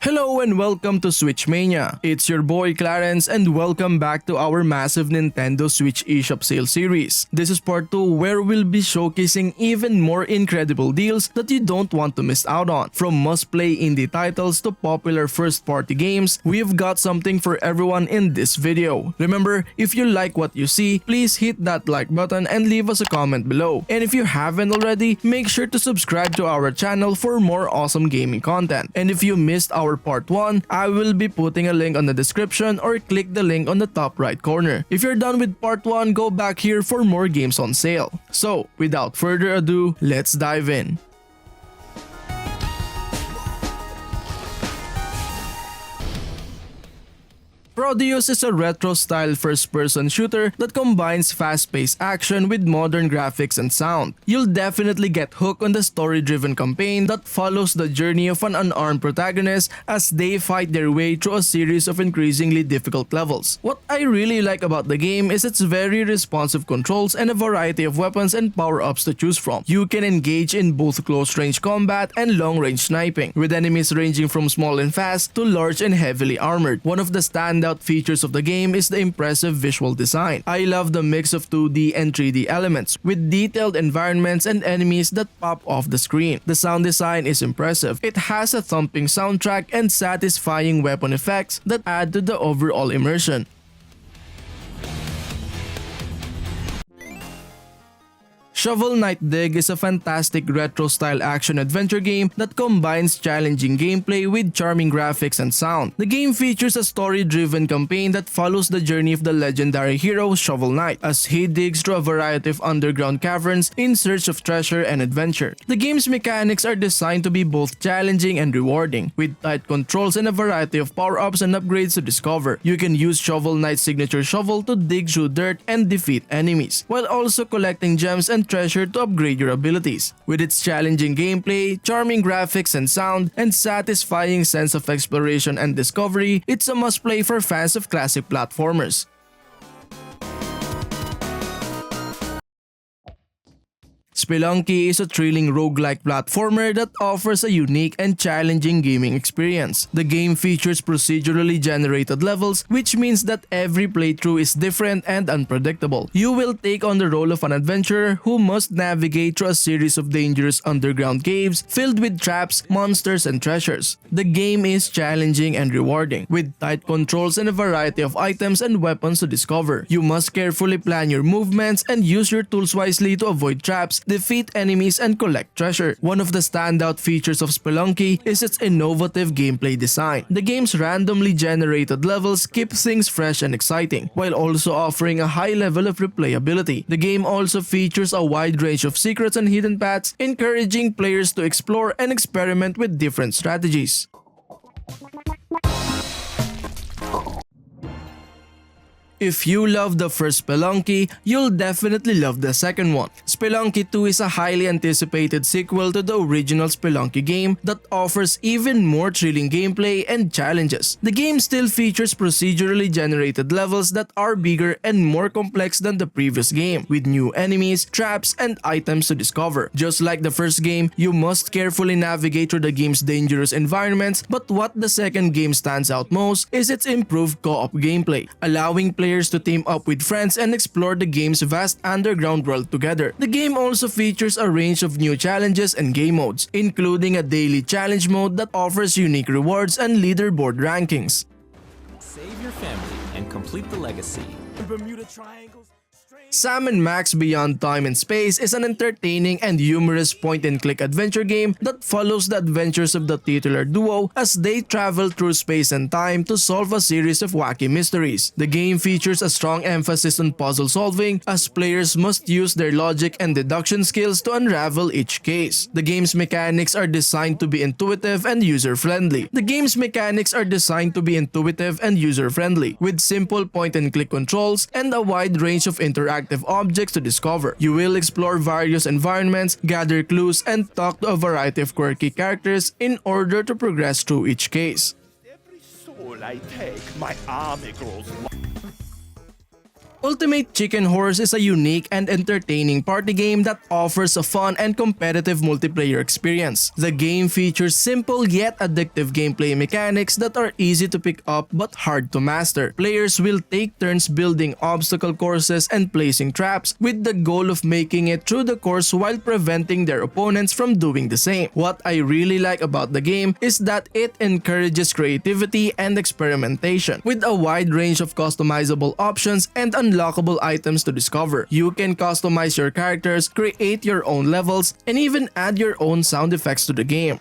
Hello and welcome to Switch Mania. It's your boy Clarence and welcome back to our massive Nintendo Switch eShop sale series. This is part 2 where we'll be showcasing even more incredible deals that you don't want to miss out on. From must-play indie titles to popular first-party games, we've got something for everyone in this video. Remember, if you like what you see, please hit that like button and leave us a comment below. And if you haven't already, make sure to subscribe to our channel for more awesome gaming content. And if you missed our part 1, I will be putting a link on the description or click the link on the top right corner. If you're done with part 1, go back here for more games on sale. So, without further ado, let's dive in. Prodeus is a retro-style first-person shooter that combines fast-paced action with modern graphics and sound. You'll definitely get hooked on the story-driven campaign that follows the journey of an unarmed protagonist as they fight their way through a series of increasingly difficult levels. What I really like about the game is its very responsive controls and a variety of weapons and power-ups to choose from. You can engage in both close-range combat and long-range sniping, with enemies ranging from small and fast to large and heavily armored. One of the standout features of the game is the impressive visual design. I love the mix of 2D and 3D elements, with detailed environments and enemies that pop off the screen. The sound design is impressive. It has a thumping soundtrack and satisfying weapon effects that add to the overall immersion. Shovel Knight Dig is a fantastic retro-style action-adventure game that combines challenging gameplay with charming graphics and sound. The game features a story-driven campaign that follows the journey of the legendary hero Shovel Knight as he digs through a variety of underground caverns in search of treasure and adventure. The game's mechanics are designed to be both challenging and rewarding, with tight controls and a variety of power-ups and upgrades to discover. You can use Shovel Knight's signature shovel to dig through dirt and defeat enemies, while also collecting gems and treasure to upgrade your abilities. With its challenging gameplay, charming graphics and sound, and satisfying sense of exploration and discovery, it's a must-play for fans of classic platformers. Spelunky is a thrilling roguelike platformer that offers a unique and challenging gaming experience. The game features procedurally generated levels, which means that every playthrough is different and unpredictable. You will take on the role of an adventurer who must navigate through a series of dangerous underground caves filled with traps, monsters, and treasures. The game is challenging and rewarding, with tight controls and a variety of items and weapons to discover. You must carefully plan your movements and use your tools wisely to avoid traps, defeat enemies, and collect treasure. One of the standout features of Spelunky is its innovative gameplay design. The game's randomly generated levels keep things fresh and exciting, while also offering a high level of replayability. The game also features a wide range of secrets and hidden paths, encouraging players to explore and experiment with different strategies. If you love the first Spelunky, you'll definitely love the second one. Spelunky 2 is a highly anticipated sequel to the original Spelunky game that offers even more thrilling gameplay and challenges. The game still features procedurally generated levels that are bigger and more complex than the previous game, with new enemies, traps, and items to discover. Just like the first game, you must carefully navigate through the game's dangerous environments, but what the second game stands out most is its improved co-op gameplay, allowing players to team up with friends and explore the game's vast underground world together. The game also features a range of new challenges and game modes, including a daily challenge mode that offers unique rewards and leaderboard rankings. Save your family and complete the legacy. Bermuda Triangles. Sam & Max Beyond Time and Space is an entertaining and humorous point-and-click adventure game that follows the adventures of the titular duo as they travel through space and time to solve a series of wacky mysteries. The game features a strong emphasis on puzzle solving as players must use their logic and deduction skills to unravel each case. The game's mechanics are designed to be intuitive and user-friendly. With simple point-and-click controls and a wide range of interactive objects to discover. You will explore various environments, gather clues, and talk to a variety of quirky characters in order to progress through each case. Every soul I take, my army grows. Ultimate Chicken Horse is a unique and entertaining party game that offers a fun and competitive multiplayer experience. The game features simple yet addictive gameplay mechanics that are easy to pick up but hard to master. Players will take turns building obstacle courses and placing traps with the goal of making it through the course while preventing their opponents from doing the same. What I really like about the game is that it encourages creativity and experimentation with a wide range of customizable options and unlockable items to discover. You can customize your characters, create your own levels, and even add your own sound effects to the game.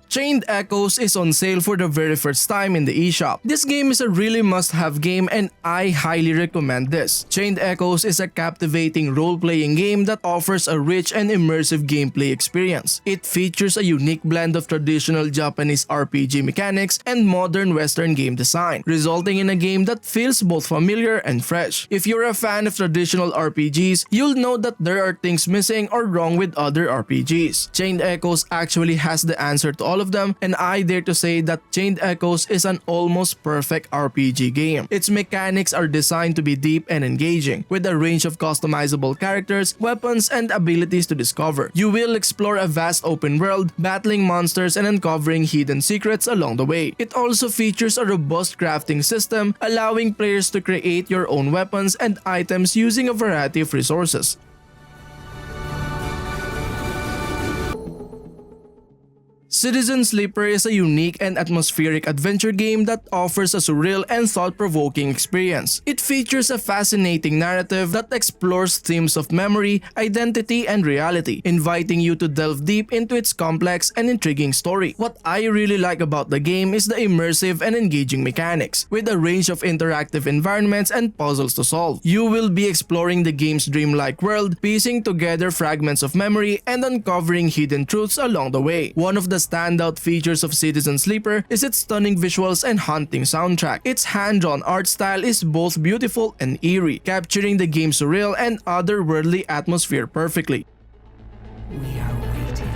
Chained Echoes is on sale for the very first time in the eShop. This game is a really must-have game and I highly recommend this. Chained Echoes is a captivating role-playing game that offers a rich and immersive gameplay experience. It features a unique blend of traditional Japanese RPG mechanics and modern Western game design, resulting in a game that feels both familiar and fresh. If you're a fan of traditional RPGs, you'll know that there are things missing or wrong with other RPGs. Chained Echoes actually has the answer to all of them, and I dare to say that Chained Echoes is an almost perfect RPG game. Its mechanics are designed to be deep and engaging, with a range of customizable characters, weapons, and abilities to discover. You will explore a vast open world, battling monsters and uncovering hidden secrets along the way. It also features a robust crafting system, allowing players to create your own weapons and items using a variety of resources. Citizen Sleeper is a unique and atmospheric adventure game that offers a surreal and thought-provoking experience. It features a fascinating narrative that explores themes of memory, identity, and reality, inviting you to delve deep into its complex and intriguing story. What I really like about the game is the immersive and engaging mechanics, with a range of interactive environments and puzzles to solve. You will be exploring the game's dreamlike world, piecing together fragments of memory and uncovering hidden truths along the way. One of the standout features of Citizen Sleeper is its stunning visuals and haunting soundtrack. Its hand-drawn art style is both beautiful and eerie, capturing the game's surreal and otherworldly atmosphere perfectly. We are waiting.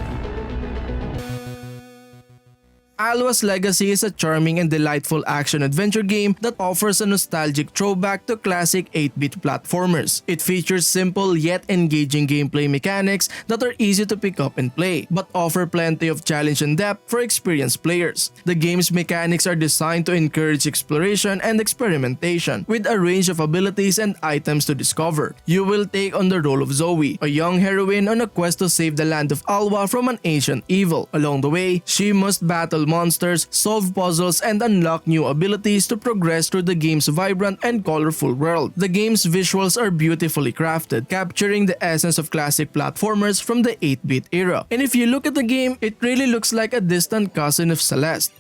Alwa's Legacy is a charming and delightful action-adventure game that offers a nostalgic throwback to classic 8-bit platformers. It features simple yet engaging gameplay mechanics that are easy to pick up and play, but offer plenty of challenge and depth for experienced players. The game's mechanics are designed to encourage exploration and experimentation, with a range of abilities and items to discover. You will take on the role of Zoe, a young heroine on a quest to save the land of Alwa from an ancient evil. Along the way, she must battle monsters, solve puzzles, and unlock new abilities to progress through the game's vibrant and colorful world. The game's visuals are beautifully crafted, capturing the essence of classic platformers from the 8-bit era. And if you look at the game, it really looks like a distant cousin of Celeste.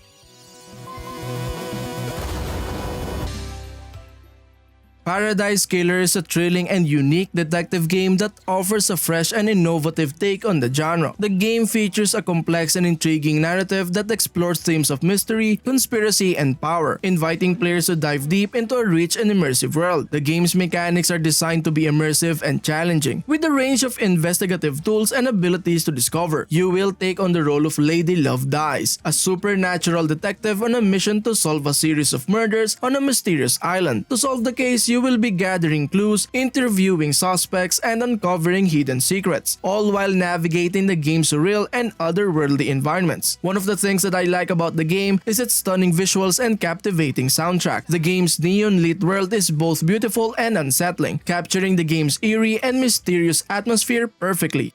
Paradise Killer is a thrilling and unique detective game that offers a fresh and innovative take on the genre. The game features a complex and intriguing narrative that explores themes of mystery, conspiracy, and power, inviting players to dive deep into a rich and immersive world. The game's mechanics are designed to be immersive and challenging, with a range of investigative tools and abilities to discover. You will take on the role of Lady Love Dies, a supernatural detective on a mission to solve a series of murders on a mysterious island. To solve the case, you will be gathering clues, interviewing suspects, and uncovering hidden secrets, all while navigating the game's surreal and otherworldly environments. One of the things that I like about the game is its stunning visuals and captivating soundtrack. The game's neon-lit world is both beautiful and unsettling, capturing the game's eerie and mysterious atmosphere perfectly.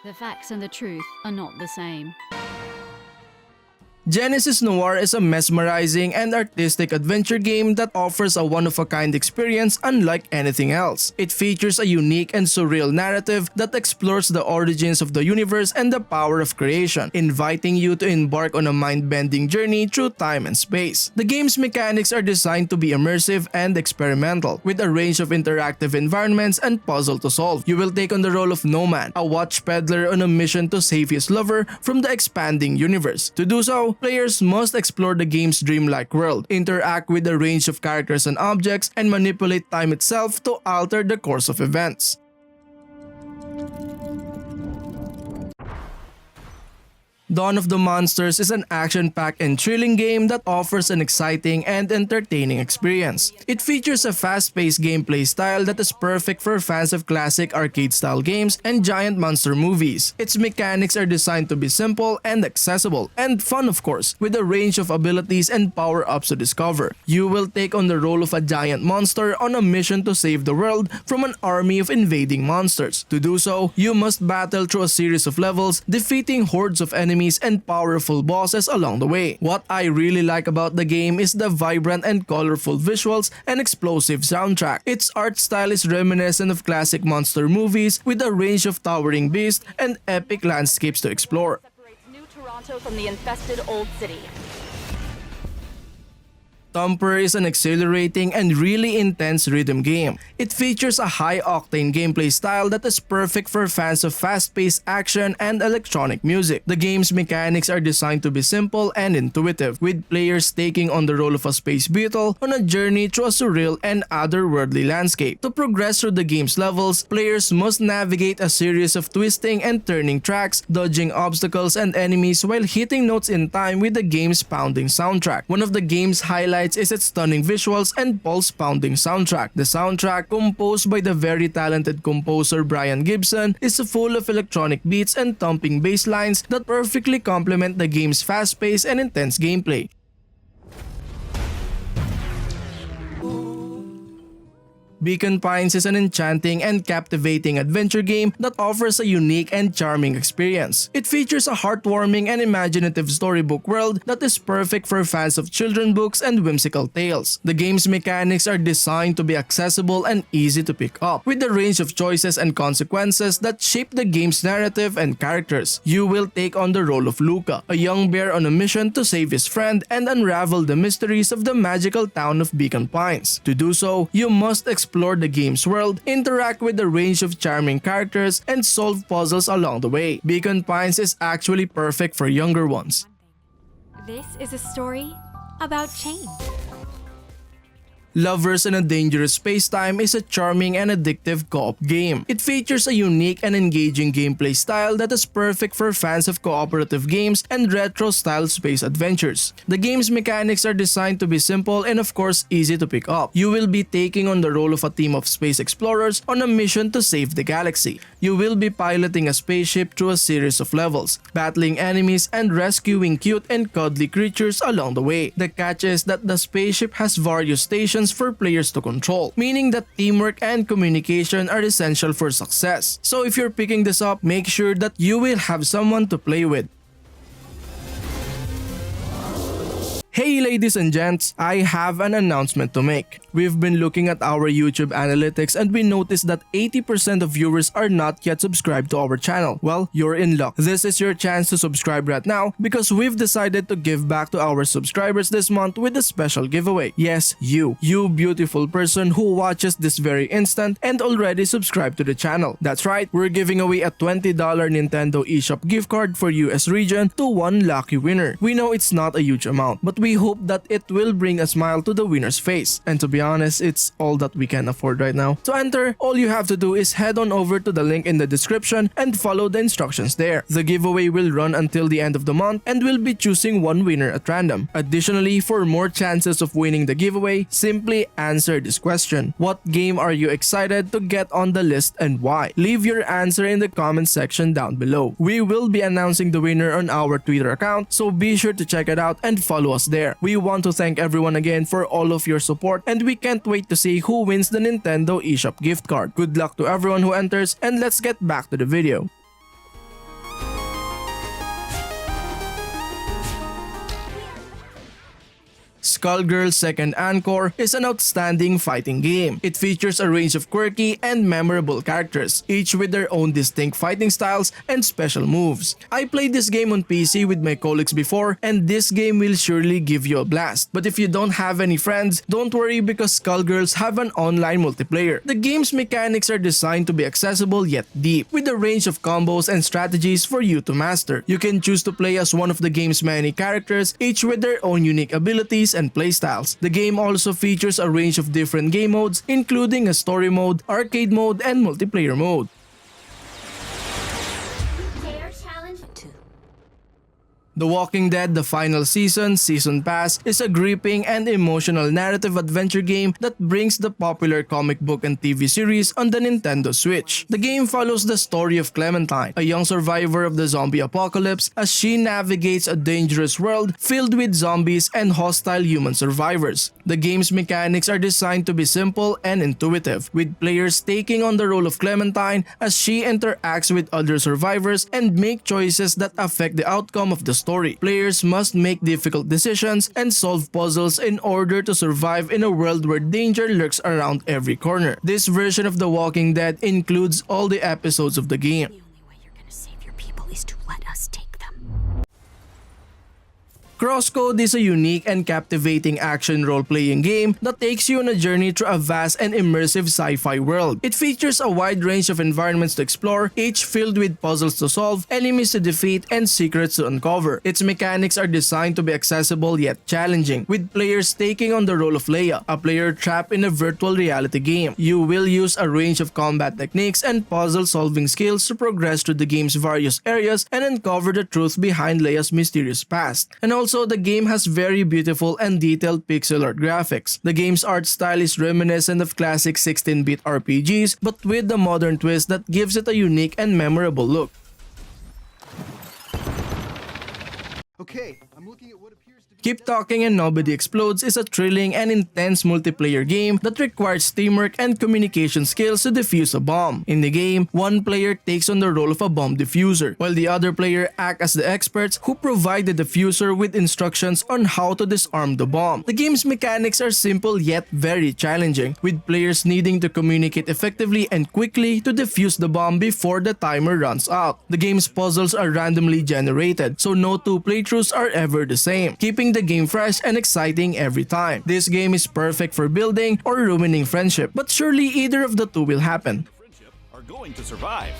The facts and the truth are not the same. Genesis Noir is a mesmerizing and artistic adventure game that offers a one-of-a-kind experience unlike anything else. It features a unique and surreal narrative that explores the origins of the universe and the power of creation, inviting you to embark on a mind-bending journey through time and space. The game's mechanics are designed to be immersive and experimental, with a range of interactive environments and puzzles to solve. You will take on the role of Nomad, a watch peddler on a mission to save his lover from the expanding universe. To do so, players must explore the game's dreamlike world, interact with a range of characters and objects, and manipulate time itself to alter the course of events. Dawn of the Monsters is an action-packed and thrilling game that offers an exciting and entertaining experience. It features a fast-paced gameplay style that is perfect for fans of classic arcade-style games and giant monster movies. Its mechanics are designed to be simple and accessible, and fun of course, with a range of abilities and power-ups to discover. You will take on the role of a giant monster on a mission to save the world from an army of invading monsters. To do so, you must battle through a series of levels, defeating hordes of enemies and powerful bosses along the way. What I really like about the game is the vibrant and colorful visuals and explosive soundtrack. Its art style is reminiscent of classic monster movies with a range of towering beasts and epic landscapes to explore. Separates New Toronto from the infested Old City. Thumper is an exhilarating and really intense rhythm game. It features a high-octane gameplay style that is perfect for fans of fast-paced action and electronic music. The game's mechanics are designed to be simple and intuitive, with players taking on the role of a space beetle on a journey through a surreal and otherworldly landscape. To progress through the game's levels, players must navigate a series of twisting and turning tracks, dodging obstacles and enemies while hitting notes in time with the game's pounding soundtrack. One of the game's highlights is its stunning visuals and pulse-pounding soundtrack. The soundtrack, composed by the very talented composer Brian Gibson, is full of electronic beats and thumping bass lines that perfectly complement the game's fast-paced and intense gameplay. Beacon Pines is an enchanting and captivating adventure game that offers a unique and charming experience. It features a heartwarming and imaginative storybook world that is perfect for fans of children's books and whimsical tales. The game's mechanics are designed to be accessible and easy to pick up, with a range of choices and consequences that shape the game's narrative and characters. You will take on the role of Luca, a young bear on a mission to save his friend and unravel the mysteries of the magical town of Beacon Pines. To do so, you must explore the game's world, interact with a range of charming characters, and solve puzzles along the way. Beacon Pines is actually perfect for younger ones. This is a story about change. Lovers in a Dangerous Spacetime is a charming and addictive co-op game. It features a unique and engaging gameplay style that is perfect for fans of cooperative games and retro-style space adventures. The game's mechanics are designed to be simple and of course easy to pick up. You will be taking on the role of a team of space explorers on a mission to save the galaxy. You will be piloting a spaceship through a series of levels, battling enemies and rescuing cute and cuddly creatures along the way. The catch is that the spaceship has various stations for players to control, meaning that teamwork and communication are essential for success. So if you're picking this up, make sure that you will have someone to play with. Hey ladies and gents, I have an announcement to make. We've been looking at our YouTube analytics and we noticed that 80% of viewers are not yet subscribed to our channel. Well, you're in luck. This is your chance to subscribe right now because we've decided to give back to our subscribers this month with a special giveaway. Yes, you beautiful person who watches this very instant and already subscribed to the channel. That's right, we're giving away a $20 Nintendo eShop gift card for US region to one lucky winner. We know it's not a huge amount, but we hope that it will bring a smile to the winner's face. And to be honest, it's all that we can afford right now. To enter, all you have to do is head on over to the link in the description and follow the instructions there. The giveaway will run until the end of the month and we'll be choosing one winner at random. Additionally, for more chances of winning the giveaway, simply answer this question. What game are you excited to get on the list and why? Leave your answer in the comment section down below. We will be announcing the winner on our Twitter account, so be sure to check it out and follow us there. We want to thank everyone again for all of your support and we can't wait to see who wins the Nintendo eShop gift card. Good luck to everyone who enters and let's get back to the video. Skullgirls' second Encore is an outstanding fighting game. It features a range of quirky and memorable characters, each with their own distinct fighting styles and special moves. I played this game on PC with my colleagues before and this game will surely give you a blast. But if you don't have any friends, don't worry because Skullgirls have an online multiplayer. The game's mechanics are designed to be accessible yet deep, with a range of combos and strategies for you to master. You can choose to play as one of the game's many characters, each with their own unique abilities and playstyles. The game also features a range of different game modes, including a story mode, arcade mode, and multiplayer mode. Player challenge 2. The Walking Dead: The Final Season Season Pass is a gripping and emotional narrative adventure game that brings the popular comic book and TV series on the Nintendo Switch. The game follows the story of Clementine, a young survivor of the zombie apocalypse, as she navigates a dangerous world filled with zombies and hostile human survivors. The game's mechanics are designed to be simple and intuitive, with players taking on the role of Clementine as she interacts with other survivors and make choices that affect the outcome of the story. Players must make difficult decisions and solve puzzles in order to survive in a world where danger lurks around every corner. This version of The Walking Dead includes all the episodes of the game. The only way you're gonna save your people is to let us take them. CrossCode is a unique and captivating action role-playing game that takes you on a journey through a vast and immersive sci-fi world. It features a wide range of environments to explore, each filled with puzzles to solve, enemies to defeat, and secrets to uncover. Its mechanics are designed to be accessible yet challenging, with players taking on the role of Leia, a player trapped in a virtual reality game. You will use a range of combat techniques and puzzle-solving skills to progress through the game's various areas and uncover the truth behind Leia's mysterious past. And also, the game has very beautiful and detailed pixel art graphics. The game's art style is reminiscent of classic 16-bit RPGs, but with the modern twist that gives it a unique and memorable look. Okay, I'm looking at what appears to be... Keep Talking and Nobody Explodes is a thrilling and intense multiplayer game that requires teamwork and communication skills to defuse a bomb. In the game, one player takes on the role of a bomb diffuser, while the other player acts as the experts who provide the diffuser with instructions on how to disarm the bomb. The game's mechanics are simple yet very challenging, with players needing to communicate effectively and quickly to defuse the bomb before the timer runs out. The game's puzzles are randomly generated, so no two playthroughs are ever the same, keeping the game fresh and exciting every time. This game is perfect for building or ruining friendship, but surely either of the two will happen. Are going to survive.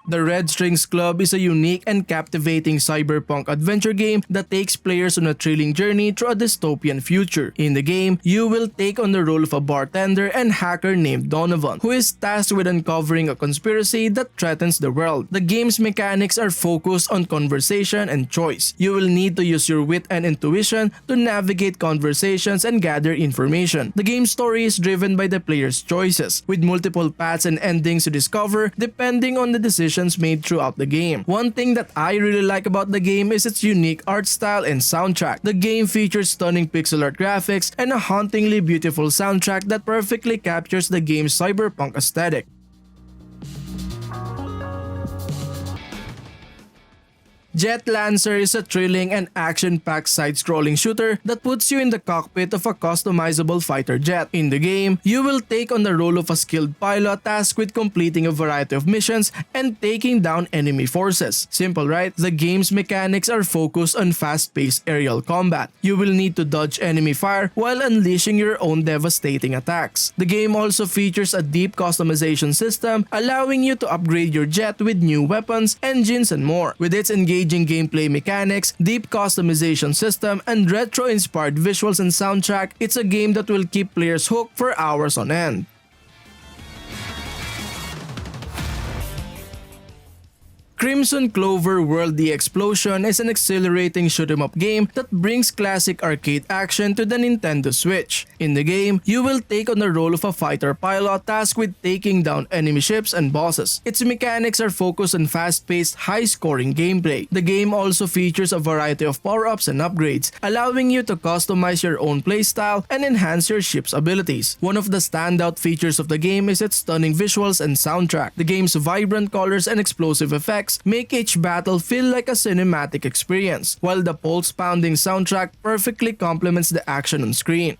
The Red Strings Club is a unique and captivating cyberpunk adventure game that takes players on a thrilling journey through a dystopian future. In the game, you will take on the role of a bartender and hacker named Donovan, who is tasked with uncovering a conspiracy that threatens the world. The game's mechanics are focused on conversation and choice. You will need to use your wit and intuition to navigate conversations and gather information. The game's story is driven by the player's choices, with multiple paths and endings to discover depending on the decisions made throughout the game. One thing that I really like about the game is its unique art style and soundtrack. The game features stunning pixel art graphics and a hauntingly beautiful soundtrack that perfectly captures the game's cyberpunk aesthetic. Jet Lancer is a thrilling and action-packed side-scrolling shooter that puts you in the cockpit of a customizable fighter jet. In the game, you will take on the role of a skilled pilot tasked with completing a variety of missions and taking down enemy forces. Simple, right? The game's mechanics are focused on fast-paced aerial combat. You will need to dodge enemy fire while unleashing your own devastating attacks. The game also features a deep customization system, allowing you to upgrade your jet with new weapons, engines, and more. With its engaging gameplay mechanics, deep customization system, and retro-inspired visuals and soundtrack, it's a game that will keep players hooked for hours on end. Crimzon Clover World The Explosion is an exhilarating shoot-'em-up game that brings classic arcade action to the Nintendo Switch. In the game, you will take on the role of a fighter pilot tasked with taking down enemy ships and bosses. Its mechanics are focused on fast-paced, high-scoring gameplay. The game also features a variety of power-ups and upgrades, allowing you to customize your own playstyle and enhance your ship's abilities. One of the standout features of the game is its stunning visuals and soundtrack. The game's vibrant colors and explosive effects make each battle feel like a cinematic experience, while the pulse-pounding soundtrack perfectly complements the action on screen.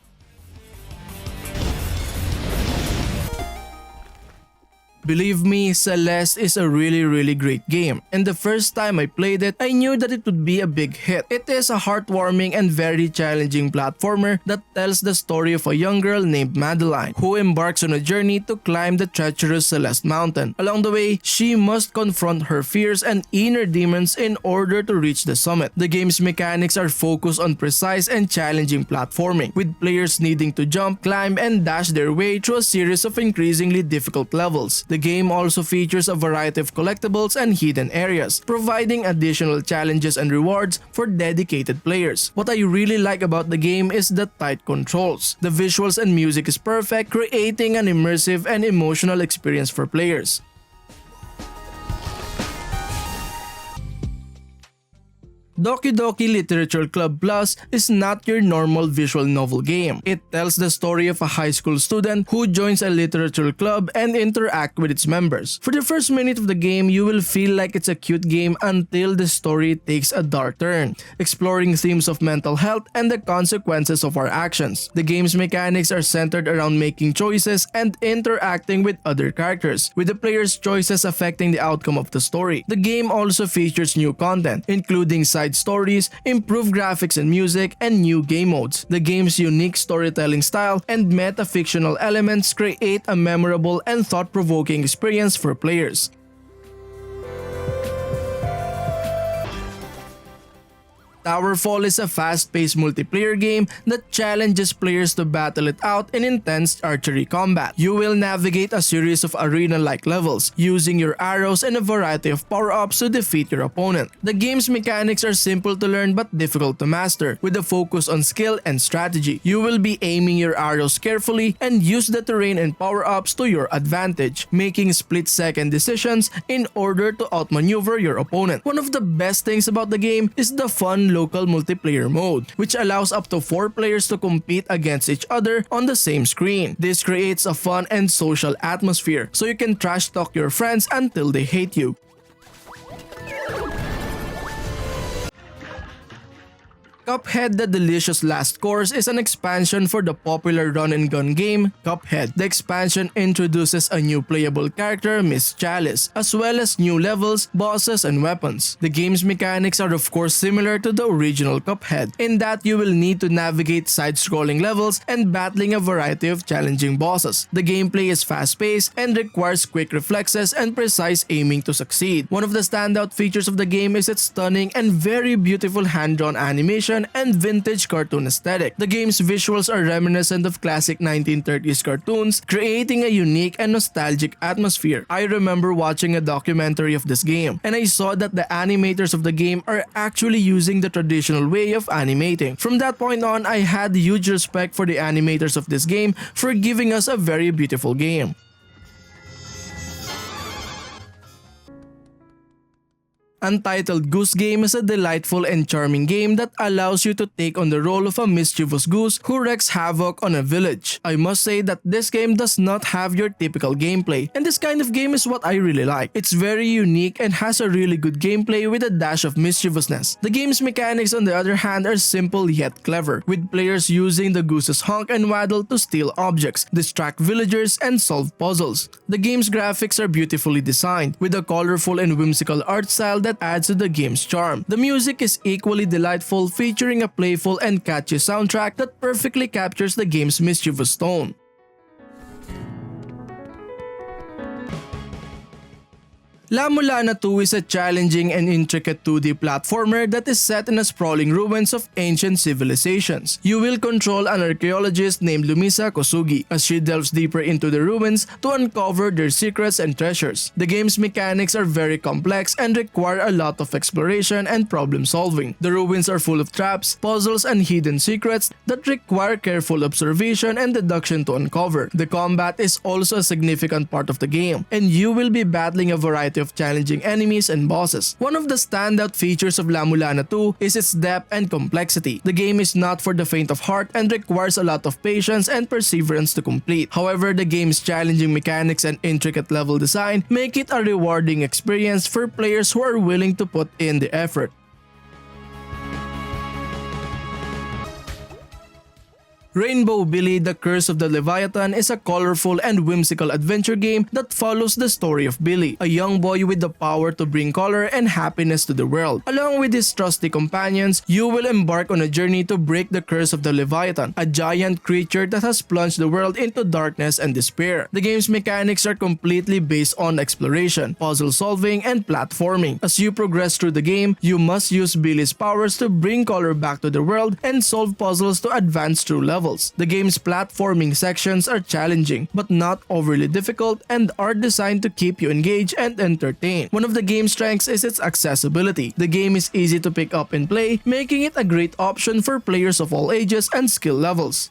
Believe me, Celeste is a really great game, and the first time I played it, I knew that it would be a big hit. It is a heartwarming and very challenging platformer that tells the story of a young girl named Madeline, who embarks on a journey to climb the treacherous Celeste Mountain. Along the way, she must confront her fears and inner demons in order to reach the summit. The game's mechanics are focused on precise and challenging platforming, with players needing to jump, climb, and dash their way through a series of increasingly difficult levels. The game also features a variety of collectibles and hidden areas, providing additional challenges and rewards for dedicated players. What I really like about the game is the tight controls. The visuals and music is perfect, creating an immersive and emotional experience for players. Doki Doki Literature Club Plus is not your normal visual novel game. It tells the story of a high school student who joins a literature club and interact with its members. For the first minute of the game, you will feel like it's a cute game until the story takes a dark turn, exploring themes of mental health and the consequences of our actions. The game's mechanics are centered around making choices and interacting with other characters, with the player's choices affecting the outcome of the story. The game also features new content, including side stories, improved graphics and music, and new game modes. The game's unique storytelling style and meta-fictional elements create a memorable and thought-provoking experience for players. TowerFall is a fast-paced multiplayer game that challenges players to battle it out in intense archery combat. You will navigate a series of arena-like levels, using your arrows and a variety of power-ups to defeat your opponent. The game's mechanics are simple to learn but difficult to master, with a focus on skill and strategy. You will be aiming your arrows carefully and use the terrain and power-ups to your advantage, making split-second decisions in order to outmaneuver your opponent. One of the best things about the game is the fun local multiplayer mode, which allows up to 4 players to compete against each other on the same screen. This creates a fun and social atmosphere, so you can trash talk your friends until they hate you. Cuphead The Delicious Last Course is an expansion for the popular run-and-gun game, Cuphead. The expansion introduces a new playable character, Miss Chalice, as well as new levels, bosses, and weapons. The game's mechanics are of course similar to the original Cuphead, in that you will need to navigate side-scrolling levels and battling a variety of challenging bosses. The gameplay is fast-paced and requires quick reflexes and precise aiming to succeed. One of the standout features of the game is its stunning and very beautiful hand-drawn animation and vintage cartoon aesthetic. The game's visuals are reminiscent of classic 1930s cartoons, creating a unique and nostalgic atmosphere. I remember watching a documentary of this game, and I saw that the animators of the game are actually using the traditional way of animating. From that point on, I had huge respect for the animators of this game for giving us a very beautiful game. Untitled Goose Game is a delightful and charming game that allows you to take on the role of a mischievous goose who wreaks havoc on a village. I must say that this game does not have your typical gameplay, and this kind of game is what I really like. It's very unique and has a really good gameplay with a dash of mischievousness. The game's mechanics on the other hand are simple yet clever, with players using the goose's honk and waddle to steal objects, distract villagers, and solve puzzles. The game's graphics are beautifully designed, with a colorful and whimsical art style that adds to the game's charm. The music is equally delightful, featuring a playful and catchy soundtrack that perfectly captures the game's mischievous tone. LA-MULANA 2 is a challenging and intricate 2D platformer that is set in a sprawling ruins of ancient civilizations. You will control an archaeologist named Lumisa Kosugi as she delves deeper into the ruins to uncover their secrets and treasures. The game's mechanics are very complex and require a lot of exploration and problem solving. The ruins are full of traps, puzzles, and hidden secrets that require careful observation and deduction to uncover. The combat is also a significant part of the game, and you will be battling a variety of challenging enemies and bosses. One of the standout features of LA-MULANA 2 is its depth and complexity. The game is not for the faint of heart and requires a lot of patience and perseverance to complete. However, the game's challenging mechanics and intricate level design make it a rewarding experience for players who are willing to put in the effort. Rainbow Billy: The Curse of the Leviathan is a colorful and whimsical adventure game that follows the story of Billy, a young boy with the power to bring color and happiness to the world. Along with his trusty companions, you will embark on a journey to break the curse of the Leviathan, a giant creature that has plunged the world into darkness and despair. The game's mechanics are completely based on exploration, puzzle solving, and platforming. As you progress through the game, you must use Billy's powers to bring color back to the world and solve puzzles to advance through levels. levels. The game's platforming sections are challenging but not overly difficult and are designed to keep you engaged and entertained. One of the game's strengths is its accessibility. The game is easy to pick up and play, making it a great option for players of all ages and skill levels.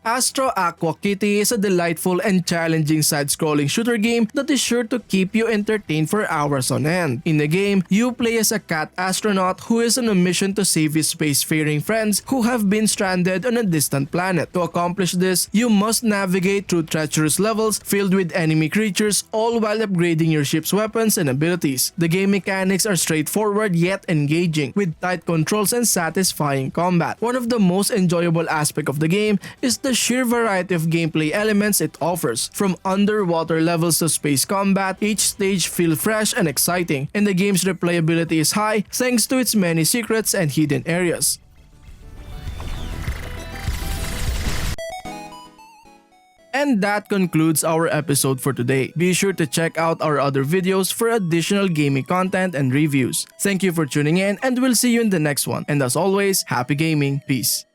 ASTRO Aqua Kitty is a delightful and challenging side-scrolling shooter game that is sure to keep you entertained for hours on end. In the game, you play as a cat astronaut who is on a mission to save his spacefaring friends who have been stranded on a distant planet. To accomplish this, you must navigate through treacherous levels filled with enemy creatures, all while upgrading your ship's weapons and abilities. The game mechanics are straightforward yet engaging, with tight controls and satisfying combat. One of the most enjoyable aspects of the game is the sheer variety of gameplay elements it offers. From underwater levels to space combat, each stage feels fresh and exciting, and the game's replayability is high thanks to its many secrets and hidden areas. And that concludes our episode for today. Be sure to check out our other videos for additional gaming content and reviews. Thank you for tuning in, and we'll see you in the next one. And as always, happy gaming. Peace.